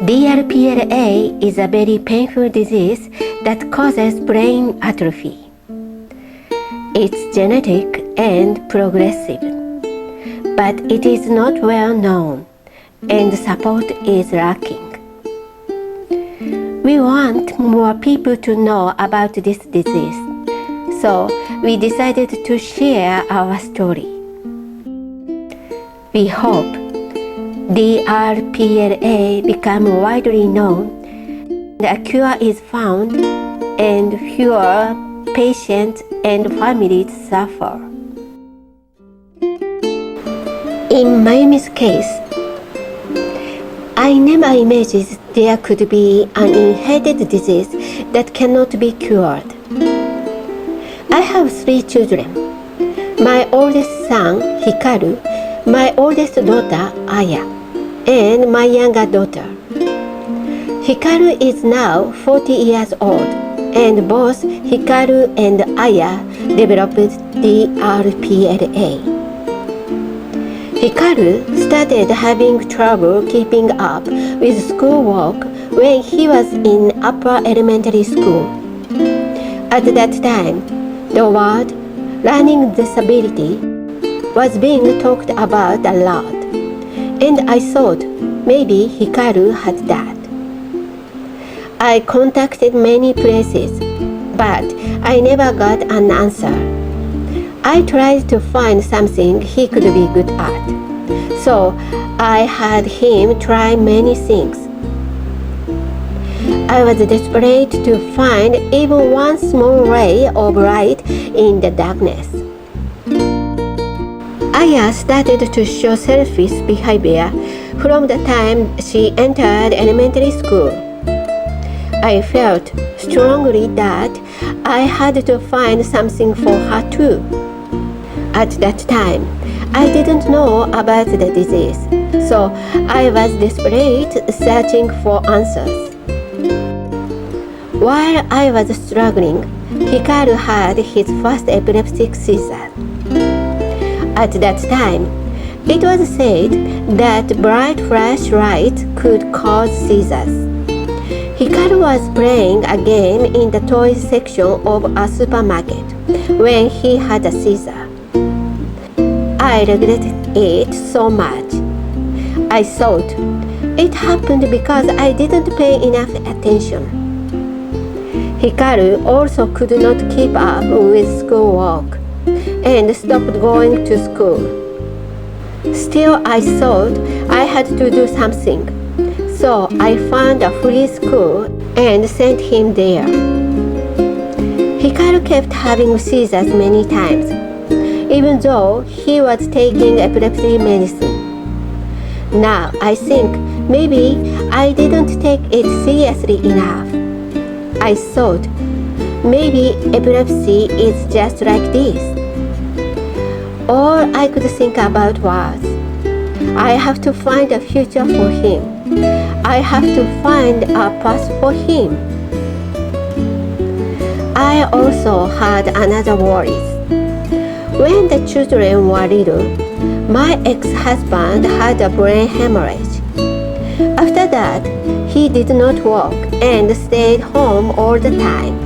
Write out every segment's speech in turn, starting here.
DRPLA is a very painful disease that causes brain atrophy. It's genetic and progressive, but it is not well known and support is lacking. We want more people to know about this disease, so we decided to share our story. We hope DRPLA become widely known, a cure is found, and fewer patients and families suffer. In Mayumi's case, I never imagined there could be an inherited disease that cannot be cured. I have 3 children. My oldest son, Hikaru, my oldest daughter, Aya, and my younger daughter. Hikaru is now 40 years old, and both Hikaru and Aya developed DRPLA. Hikaru started having trouble keeping up with schoolwork when he was in upper elementary school. At that time, the word learning disability was being talked about a lot, and I thought maybe Hikaru had that. I contacted many places, but I never got an answer. I tried to find something he could be good at, so I had him try many things. I was desperate to find even one small ray of light in the darkness. Aya started to show selfish behavior from the time she entered elementary school. I felt strongly that I had to find something for her too. At that time, I didn't know about the disease, so I was desperate searching for answers. While I was struggling, Hikaru had his first epileptic seizure. At that time, it was said that bright flashlight could cause seizures. Hikaru was playing a game in the toy section of a supermarket when he had a seizure. I regretted it so much. I thought it happened because I didn't pay enough attention. Hikaru also could not keep up with schoolwork and stopped going to school. Still, I thought I had to do something, so I found a free school and sent him there. Hikaru kept having seizures many times, even though he was taking epilepsy medicine. Now I think maybe I didn't take it seriously enough. I thought maybe epilepsy is just like this. All I could think about was, I have to find a future for him. I have to find a path for him. I also had another worry. When the children were little, my ex-husband had a brain hemorrhage. After that, he did not work and stayed home all the time.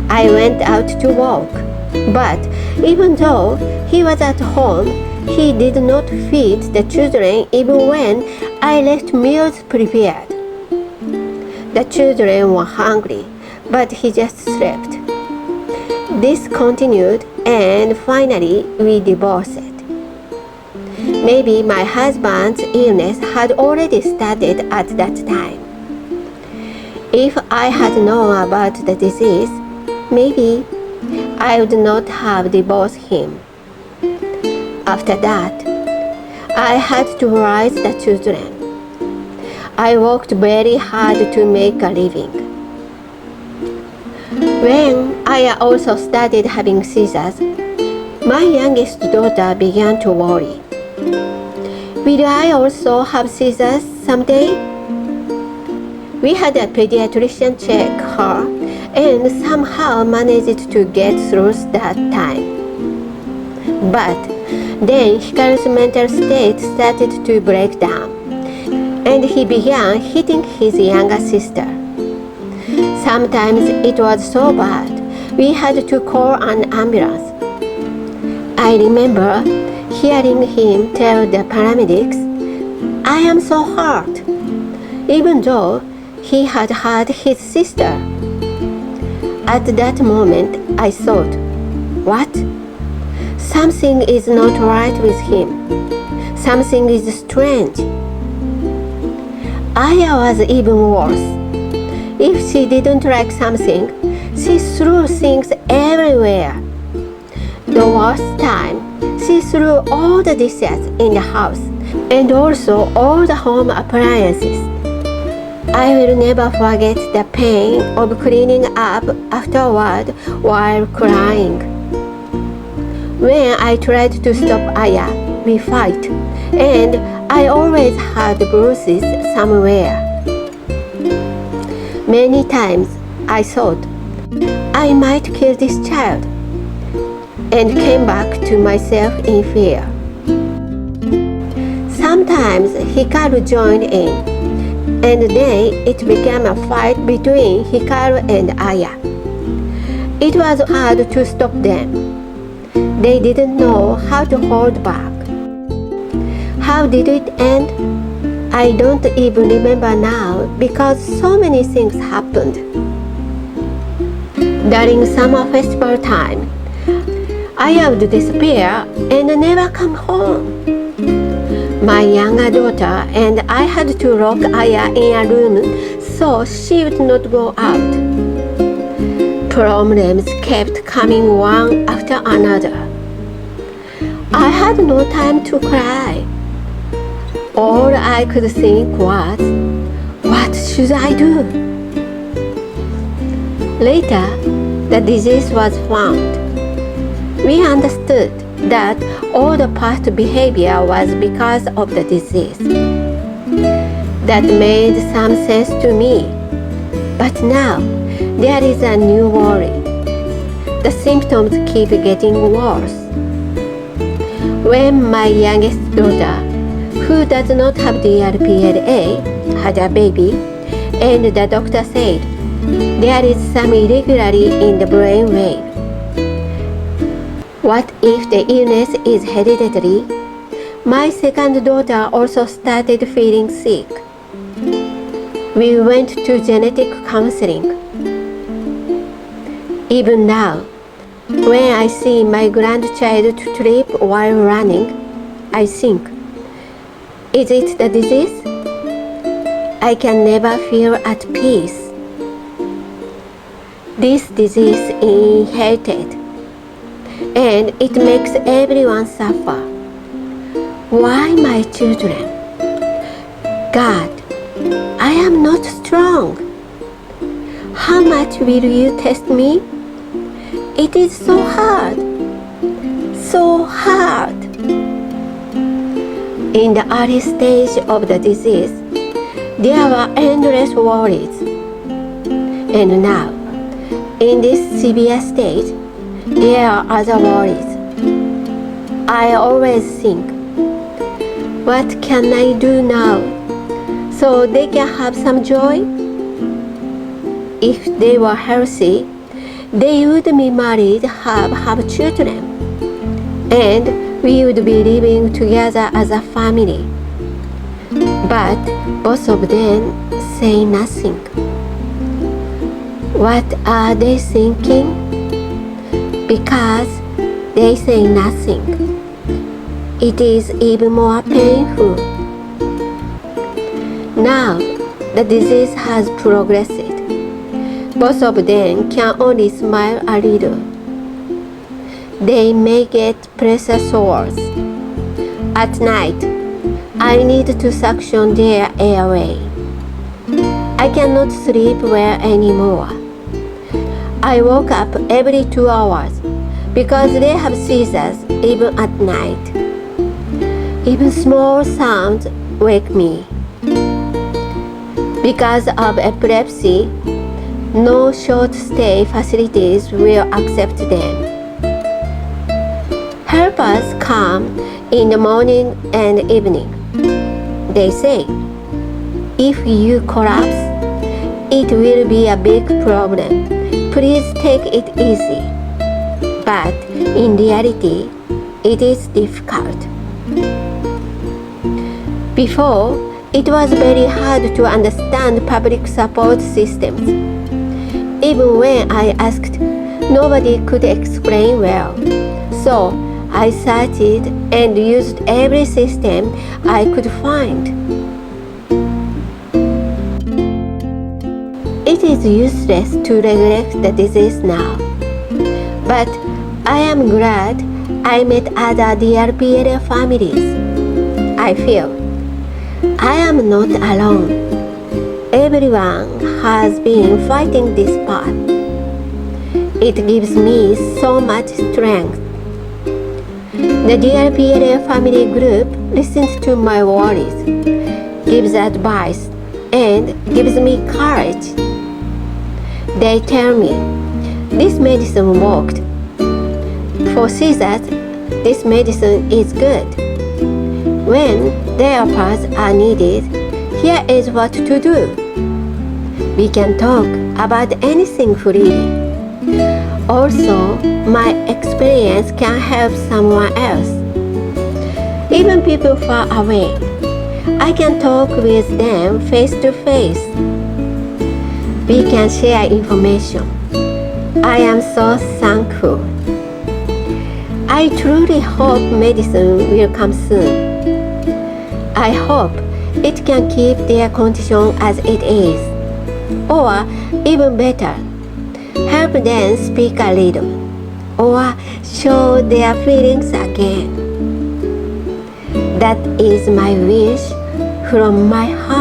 I went out to work, but even though he was at home, he did not feed the children even when I left meals prepared. The children were hungry, but he just slept. This continued, and finally we divorced. Maybe my husband's illness had already started at that time. If I had known about the disease, maybe I would not have divorced him. After that, I had to raise the children. I worked very hard to make a living. When I also started having seizures, my youngest daughter began to worry. Will I also have seizures someday? We had a pediatrician check her and somehow managed to get through that time. But then Hikaru's mental state started to break down. and he began hitting his younger sister. Sometimes it was so bad we had to call an ambulance. I remember hearing him tell the paramedics, "I am so hurt," even though he had hurt his sister. At that moment, I thought, what? Something is not right with him. Something is strange. Aya was even worse. If she didn't like something, she threw things everywhere. The worst time, she threw all the dishes in the house and also all the home appliances. I will never forget the pain of cleaning up afterward while crying. When I tried to stop Aya, we fight, and I always had bruises somewhere. Many times I thought, I might kill this child, and came back to myself in fear. Sometimes Hikaru joined in, and then it became a fight between Hikaru and Aya. It was hard to stop them. They didn't know how to hold back. How did it end? I don't even remember now because so many things happened. During summer festival time, Aya would disappear and never come home. My younger daughter and I had to lock Aya in a room so she would not go out. Problems kept coming one after another. I had no time to cry. All I could think was, what should I do? Later, the disease was found. We understood that all the past behavior was because of the disease. That made some sense to me. But now, there is a new worry. The symptoms keep getting worse. When my youngest daughter, who does not have DRPLA, had a baby, and the doctor said, there is some irregularity in the brain wave. What if the illness is hereditary? My second daughter also started feeling sick. We went to genetic counseling. Even now, when I see my grandchild trip while running, I think, is it the disease? I can never feel at peace. This disease is inherited, and it makes everyone suffer. Why my children? God, I am not strong. How much will you test me? It is so hard. So hard. In the early stage of the disease, there were endless worries. And now, in this severe stage, there are other worries. I always think, what can I do now so they can have some joy? If they were healthy, they would be married, have children, and we would be living together as a family. But both of them say nothing. What are they thinking? Because they say nothing, it is even more painful. Now the disease has progressed. Both of them can only smile a little. They may get pressure sores. At night, I need to suction their airway. I cannot sleep well anymore. I woke up every 2 hours because they have seizures even at night. Even small sounds wake me. Because of epilepsy, no short-stay facilities will accept them. Helpers come in the morning and evening. They say, If you collapse, it will be a big problem. Please take it easy. But in reality, it is difficult. Before, it was very hard to understand public support systems. Even when I asked, nobody could explain well. So I searched and used every system I could find. It is useless to neglect the disease now. But I am glad I met other DRPLA families. I feel I am not alone. Everyone has been fighting this path. It gives me so much strength. The DRPLA family group listens to my worries, gives advice, and gives me courage. They tell me, this medicine worked. For seizures, this medicine is good. When therapies are needed, here is what to do. We can talk about anything freely. Also, my experience can help someone else. Even people far away, I can talk with them face to face. We can share information. I am so thankful. I truly hope medicine will come soon. I hope it can keep their condition as it is, or even better, help them speak a little, or show their feelings again. That is my wish from my heart.